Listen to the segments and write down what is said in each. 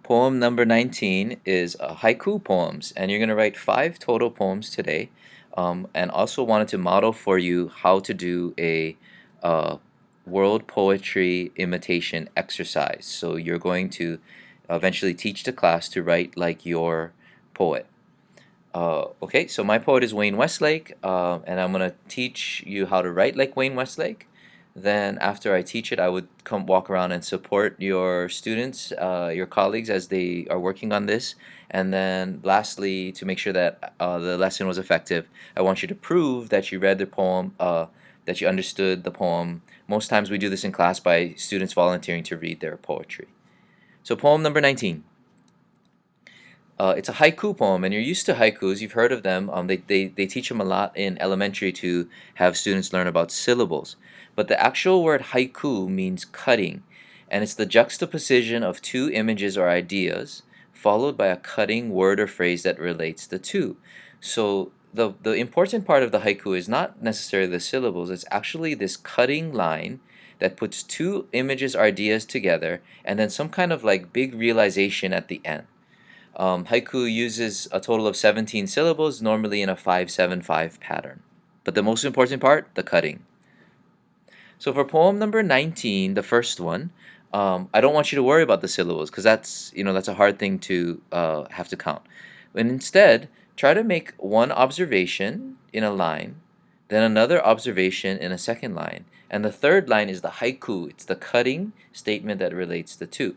Poem number 19 is haiku poems, and you're going to write 5 total poems today. And also wanted to model for you how to do a uh, world poetry imitation exercise. So you're going to eventually teach the class to write like your poet. Okay, so my poet is Wayne Westlake, and I'm gonna teach you how to write like Wayne Westlake. Then after I teach it, I would come walk around and support your students, your colleagues as they are working on this. And then lastly, to make sure that the lesson was effective, I want you to prove that you read the poem, that you understood the poem. Most times we do this in class by students volunteering to read their poetry. So poem number 19. It's a haiku poem, and you're used to haikus. You've heard of them. They teach them a lot in elementary to have students learn about syllables. But the actual word haiku means cutting, and it's the juxtaposition of two images or ideas followed by a cutting word or phrase that relates the two. So the important part of the haiku is not necessarily the syllables, it's actually this cutting line that puts two images or ideas together and then some kind of like big realization at the end. Haiku uses a total of 17 syllables, normally in a 5-7-5 pattern. But the most important part, the cutting. So for poem number 19, the first one, I don't want you to worry about the syllables because that's a hard thing to have to count. But instead, try to make one observation in a line, then another observation in a second line, and the third line is the haiku. It's the cutting statement that relates the two.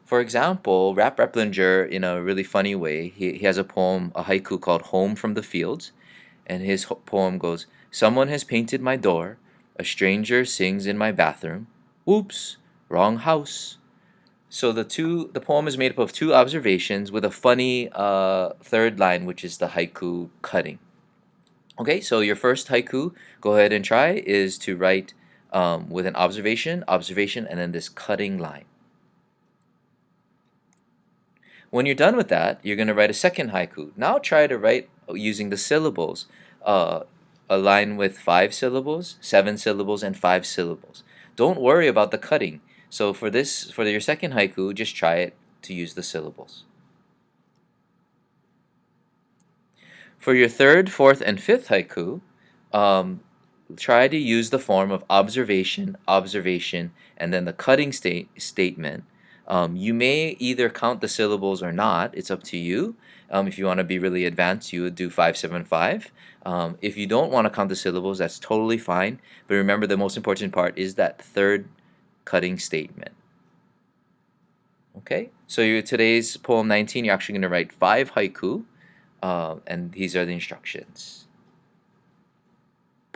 For example, Rap Replinger, in a really funny way, he has a poem, a haiku called Home from the Fields, and his poem goes, Someone has painted my door, a stranger sings in my bathroom, oops, wrong house. So the poem is made up of two observations with a funny third line, which is the haiku cutting. Okay, so your first haiku, go ahead and try, is to write with an observation, and then this cutting line. When you're done with that, you're going to write a second haiku. Now try to write using the syllables. Uh, a line with 5 syllables, 7 syllables, and 5 syllables. Don't worry about the cutting. So for your second haiku, just try it to use the syllables. For your third, fourth, and fifth haiku, um, try to use the form of observation, and then the cutting statement. You may either count the syllables or not. It's up to you. If you want to be really advanced, you would do 5-7-5. If you don't want to count the syllables, that's totally fine. But remember, the most important part is that third cutting statement. Okay, so today's poem 19, you're actually going to write 5 haiku, and these are the instructions.